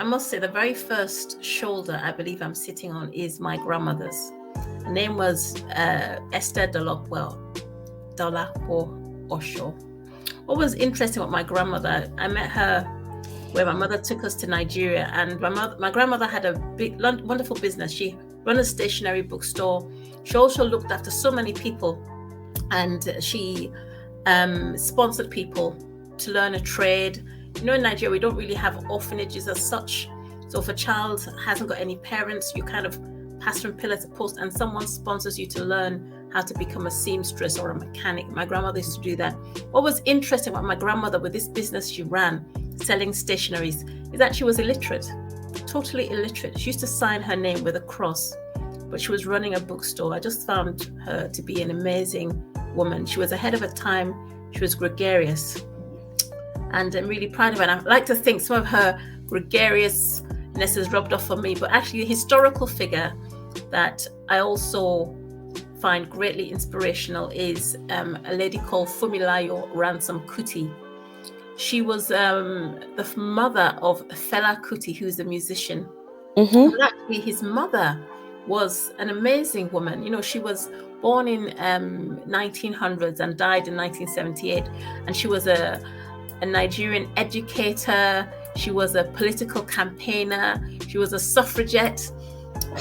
must say the very first shoulder I believe I'm sitting on is my grandmother's. Her name was Esther Dolapo Osho. What was interesting about my grandmother, I met her where my mother took us to Nigeria, and my grandmother had a big, wonderful business. She ran a stationery bookstore. She also looked after so many people, and she sponsored people to learn a trade. You know, in Nigeria, we don't really have orphanages as such. So if a child hasn't got any parents, you kind of pass from pillar to post, and someone sponsors you to learn how to become a seamstress or a mechanic. My grandmother used to do that. What was interesting about my grandmother with this business she ran, selling stationeries, is that she was illiterate, totally illiterate. She used to sign her name with a cross, but she was running a bookstore. I just found her to be an amazing woman. She was ahead of her time. She was gregarious, and I'm really proud of her. And I like to think some of her gregariousness is rubbed off on me, but actually a historical figure that I also find greatly inspirational is a lady called Fumilayo Ransom Kuti. She was the mother of Fela Kuti, who's a musician. Mm-hmm. And actually, his mother was an amazing woman. You know, she was born in 1900s and died in 1978. And she was a Nigerian educator. She was a political campaigner. She was a suffragette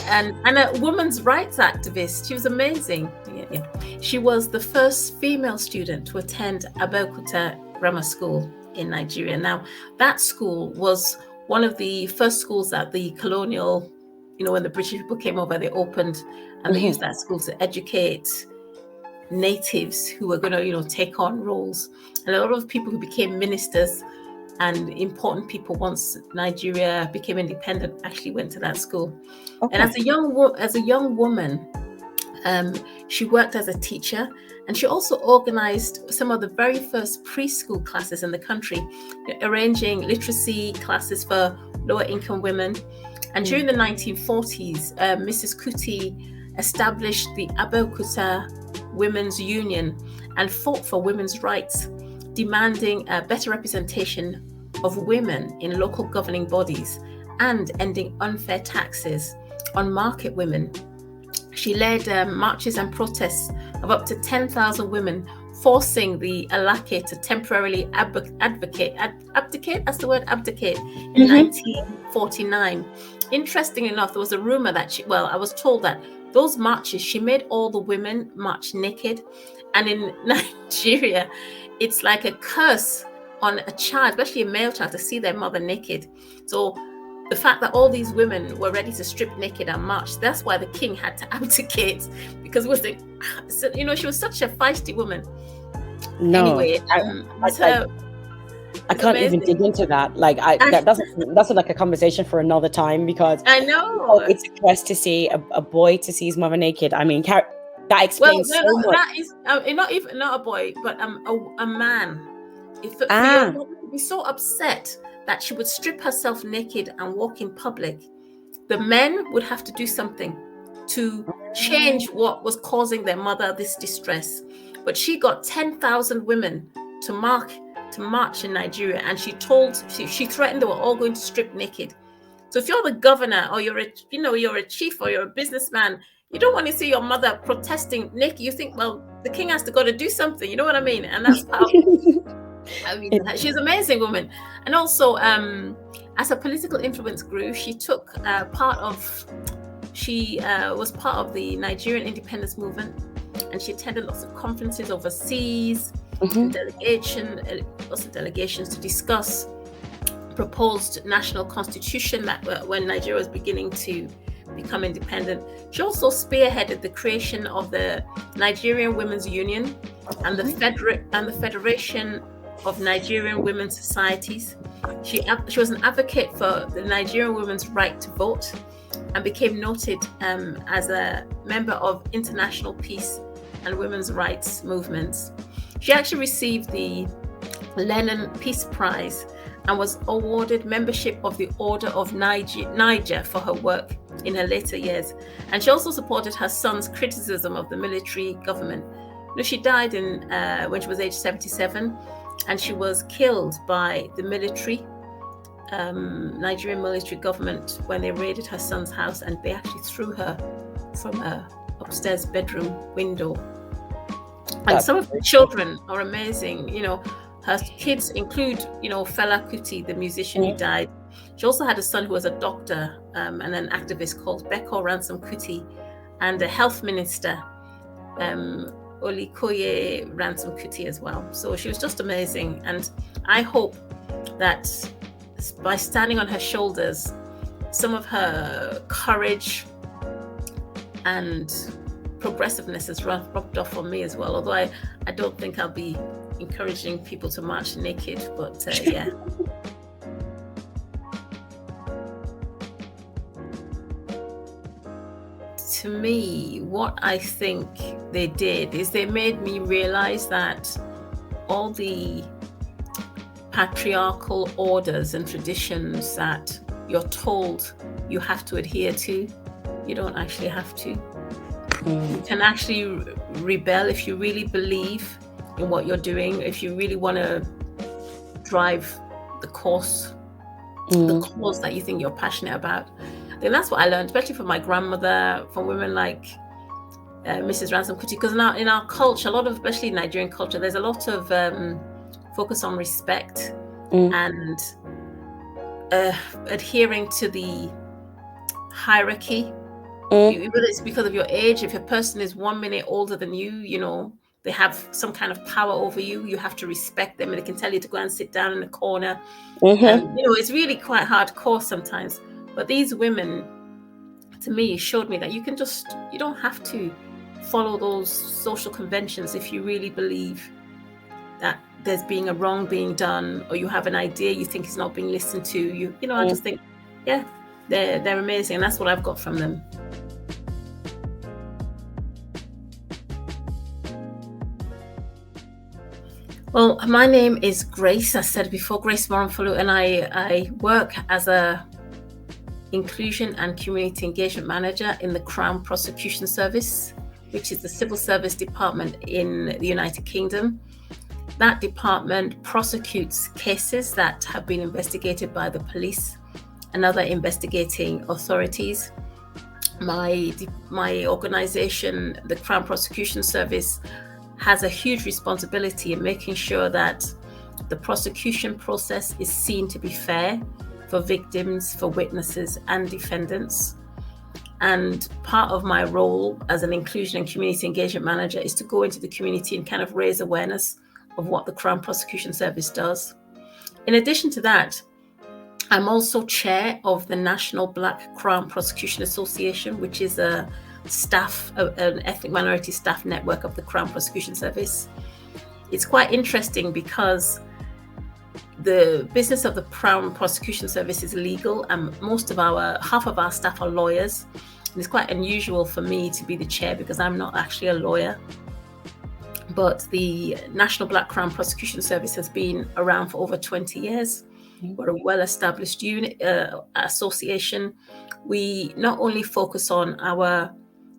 and a women's rights activist. She was amazing. Yeah. She was the first female student to attend Abeokuta Grammar School in Nigeria. Now, that school was one of the first schools that the colonial, you know, when the British people came over, they opened, and they used that school to educate natives who were going to, you know, take on roles. And a lot of people who became ministers and important people once Nigeria became independent actually went to that school. Okay. And as a young woman, she worked as a teacher, and she also organized some of the very first preschool classes in the country, arranging literacy classes for lower income women. And during the 1940s, Mrs. Kuti established the Abeokuta Women's Union and fought for women's rights, demanding a better representation of women in local governing bodies and ending unfair taxes on market women. She led marches and protests of up to 10,000 women, forcing the Alake to temporarily abdicate, that's the word, abdicate, in 1949. Interesting enough, there was a rumor that I was told that those marches, she made all the women march naked. And in Nigeria, it's like a curse on a child, especially a male child, to see their mother naked. So the fact that all these women were ready to strip naked and march, that's why the king had to abdicate, because it was she was such a feisty woman. No, anyway, I can't even dig into that. Like, that's like a conversation for another time, because I know it's a quest to see a boy to see his mother naked. I mean, that explains so much. That is not a boy, but a man. For your mother to be so upset that she would strip herself naked and walk in public, the men would have to do something to change what was causing their mother this distress. But she got 10,000 women to march in Nigeria, and she threatened they were all going to strip naked. So if you're the governor, or you're a chief, or you're a businessman, you don't want to see your mother protesting naked. You think, well, the king has to go to do something. You know what I mean? And that's how. She's an amazing woman. And also, as her political influence grew, she took was part of the Nigerian independence movement, and she attended lots of conferences overseas, lots of delegations to discuss proposed national constitution that when Nigeria was beginning to become independent. She also spearheaded the creation of the Nigerian Women's Union and the Federation of Nigerian Women's Societies. She was an advocate for the Nigerian women's right to vote, and became noted as a member of international peace and women's rights movements. She actually received the Lenin Peace Prize and was awarded membership of the Order of Niger for her work in her later years. And she also supported her son's criticism of the military government. She died when she was age 77, and she was killed by the military Nigerian military government when they raided her son's house, and they actually threw her from a upstairs bedroom window. And some of the children are amazing. Her kids include, Fela Kuti, the musician who died. She also had a son who was a doctor and an activist called Beko Ransom Kuti, and a health minister, Olikoye Ransom Kuti as well. So she was just amazing. And I hope that by standing on her shoulders, some of her courage and progressiveness has rubbed off on me as well. Although I don't think I'll be encouraging people to march naked, but yeah. To me, what I think they did is they made me realize that all the patriarchal orders and traditions that you're told you have to adhere to, you don't actually have to. You can actually rebel if you really believe in what you're doing, if you really want to drive the cause that you think you're passionate about. Then that's what I learned, especially from my grandmother, from women like Mrs. Ransom Kuti, because in our culture, a lot of, especially Nigerian culture, there's a lot of focus on respect and adhering to the hierarchy. Whether it's because of your age, if a person is 1 minute older than you, they have some kind of power over you, you have to respect them, and they can tell you to go and sit down in a corner. And, it's really quite hardcore sometimes. But these women, to me, showed me that you don't have to follow those social conventions if you really believe that there's being a wrong being done, or you have an idea you think is not being listened to. I just think, yeah, they're amazing, and that's what I've got from them. Well, my name is Grace, I said before, Grace Moronfolu, and I work as a Inclusion and Community Engagement Manager in the Crown Prosecution Service, which is the civil service department in the United Kingdom. That department prosecutes cases that have been investigated by the police and other investigating authorities. My organization, the Crown Prosecution Service, has a huge responsibility in making sure that the prosecution process is seen to be fair for victims, for witnesses and defendants. And part of my role as an Inclusion and Community Engagement Manager is to go into the community and kind of raise awareness of what the Crown Prosecution Service does. In addition to that, I'm also chair of the National Black Crown Prosecution Association, which is an ethnic minority staff network of the Crown Prosecution Service. It's quite interesting because the business of the Crown Prosecution Service is legal, and half of our staff are lawyers. And it's quite unusual for me to be the chair because I'm not actually a lawyer. But the National Black Crown Prosecution Service has been around for over 20 years. We're a well-established association. We not only focus on our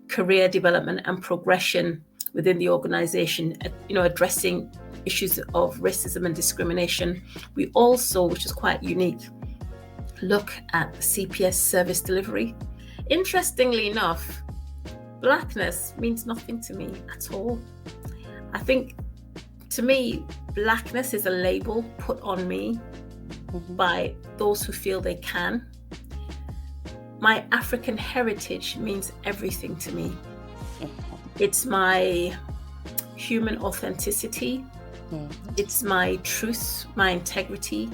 career development and progression within the organization, addressing issues of racism and discrimination. We also, which is quite unique, look at CPS service delivery. Interestingly enough, blackness means nothing to me at all. I think, to me, blackness is a label put on me by those who feel they can. My African heritage means everything to me. It's my human authenticity. It's my truth, my integrity.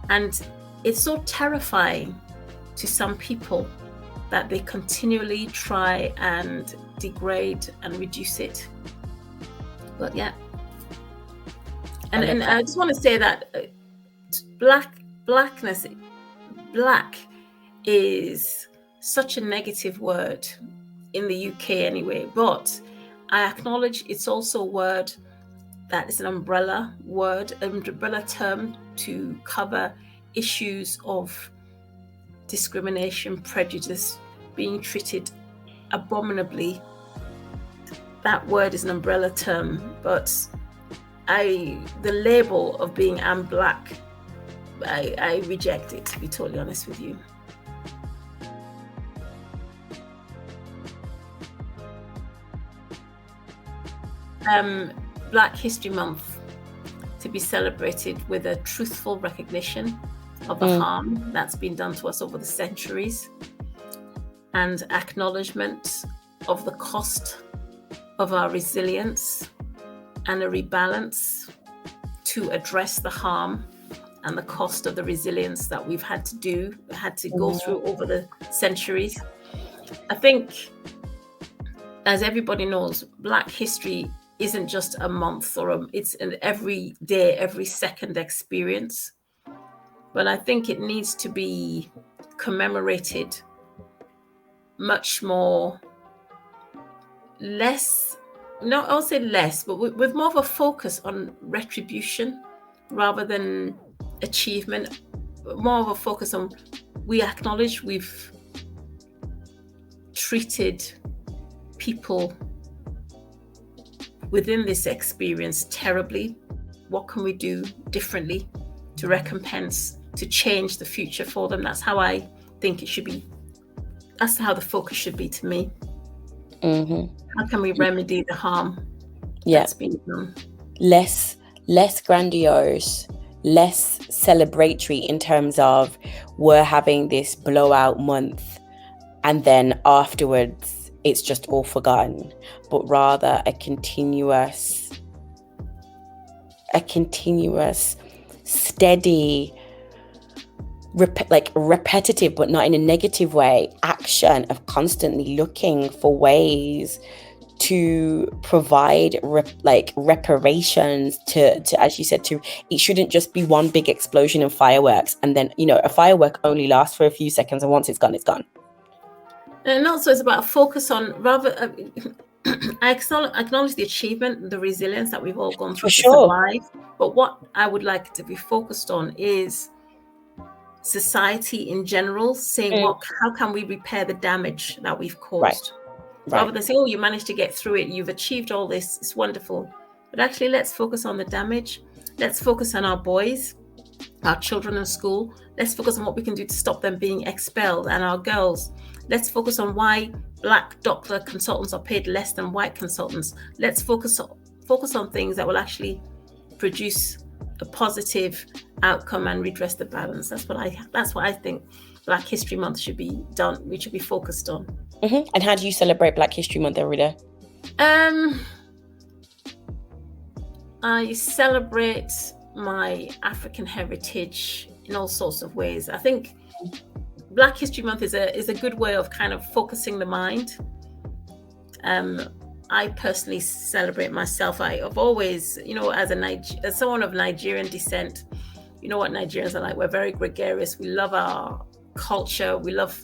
And it's so terrifying to some people that they continually try and degrade and reduce it. But yeah. And I just want to say that black is such a negative word in the UK anyway, but I acknowledge it's also a word that is an umbrella term to cover issues of discrimination, prejudice, being treated abominably. That word is an umbrella term, but the label of being I'm black I reject it, to be totally honest with you. Black History Month to be celebrated with a truthful recognition of the harm that's been done to us over the centuries, and acknowledgement of the cost of our resilience, and a rebalance to address the harm and the cost of the resilience that we've had to go through over the centuries. I think, as everybody knows, Black history isn't just a month it's an every day, every second experience. But I think it needs to be commemorated much more, I'll say less, but with more of a focus on retribution rather than achievement. More of a focus on, we acknowledge we've treated people within this experience terribly. What can we do differently to recompense, to change the future for them? That's how I think it should be. That's how the focus should be to me. How can we remedy the harm that's been done? Less grandiose, less celebratory in terms of we're having this blowout month and then afterwards it's just all forgotten, but rather a continuous steady, repetitive, but not in a negative way, action of constantly looking for ways to provide reparations to, as you said, it shouldn't just be one big explosion of fireworks, and then a firework only lasts for a few seconds, and once it's gone, it's gone. And also it's about a focus on I acknowledge the achievement, the resilience that we've all gone through to survive, but what I would like to be focused on is society in general, saying how can we repair the damage that we've caused, rather than say, oh, you managed to get through it, you've achieved all this, it's wonderful. But actually, let's focus on the damage. Let's focus on our boys, our children in school. Let's focus on what we can do to stop them being expelled, and our girls. Let's focus on why Black doctor consultants are paid less than white consultants. Let's focus on things that will actually produce a positive outcome and redress the balance. That's what I think Black History Month should be done. We should be focused on. And how do you celebrate Black History Month every day? I celebrate my African heritage in all sorts of ways. I think Black History Month is a good way of kind of focusing the mind. I personally celebrate myself. I've always, as someone of Nigerian descent, you know what Nigerians are like. We're very gregarious. We love our culture. We love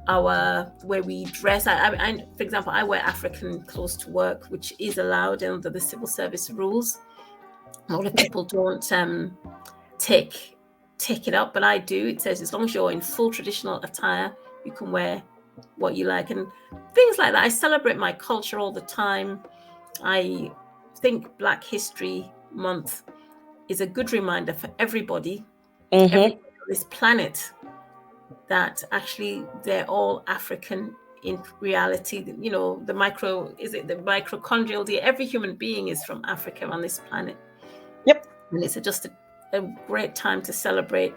our way we dress. For example, I wear African clothes to work, which is allowed under the civil service rules. A lot of people don't take it up, but I do. It says as long as you're in full traditional attire, you can wear what you like, and things like that. I celebrate my culture all the time. I think Black History Month is a good reminder for everybody, everybody on this planet, that actually they're all African in reality. The mitochondrial DNA. Every human being is from Africa on this planet. Yep. And it's just a great time to celebrate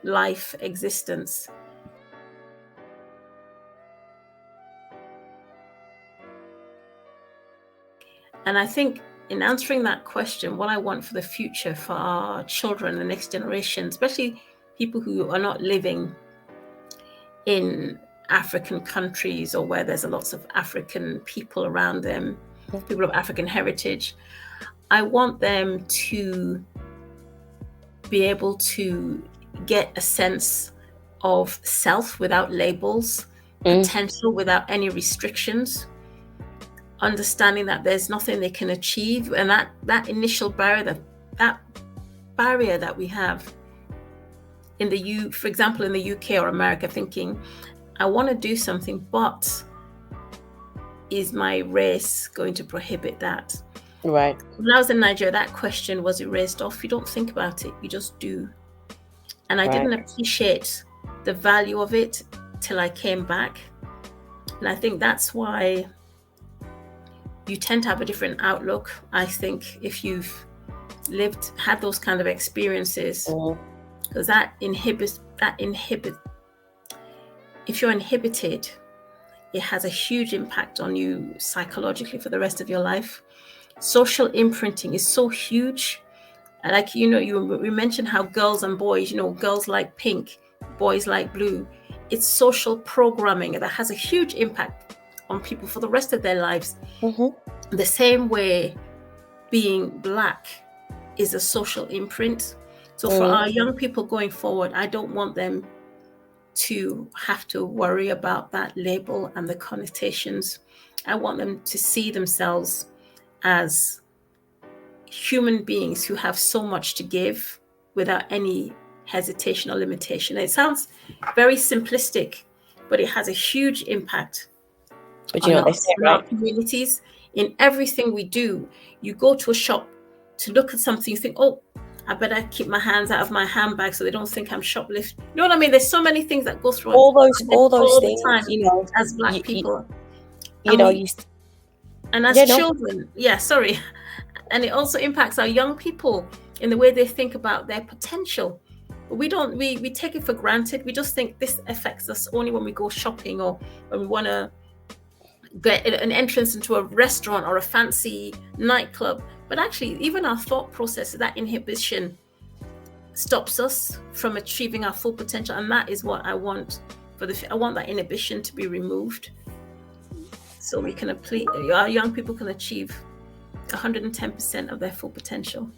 life, existence. And I think in answering that question, what I want for the future for our children, the next generation, especially people who are not living in African countries or where there's lots of African people around them, people of African heritage, I want them to be able to get a sense of self without labels, potential without any restrictions, understanding that there's nothing they can achieve, and that initial barrier, that barrier that we have for example, in the UK or America, thinking, I want to do something, but is my race going to prohibit that? Right. When I was in Nigeria, that question was erased off. You don't think about it, you just do. And I Right. didn't appreciate the value of it till I came back. And I think that's why you tend to have a different outlook. I think if you've had those kind of experiences, because that inhibits, if you're inhibited, it has a huge impact on you psychologically for the rest of your life. Social imprinting is so huge. Like, we mentioned how girls and boys, girls like pink, boys like blue. It's social programming that has a huge impact on people for the rest of their lives. The same way being Black is a social imprint. So for our young people going forward, I don't want them to have to worry about that label and the connotations. I want them to see themselves as human beings who have so much to give without any hesitation or limitation. It sounds very simplistic, but it has a huge impact on our communities. In everything we do, you go to a shop to look at something, you think, oh, I better keep my hands out of my handbag so they don't think I'm shoplifting. You know what I mean? There's so many things that go through all those things, the time, as Black people. And as children, sorry. And it also impacts our young people in the way they think about their potential. But we take it for granted. We just think this affects us only when we go shopping or when we want to get an entrance into a restaurant or a fancy nightclub. But actually, even our thought process, that inhibition stops us from achieving our full potential. And that is what I want I want that inhibition to be removed, so our young people can achieve 110% of their full potential.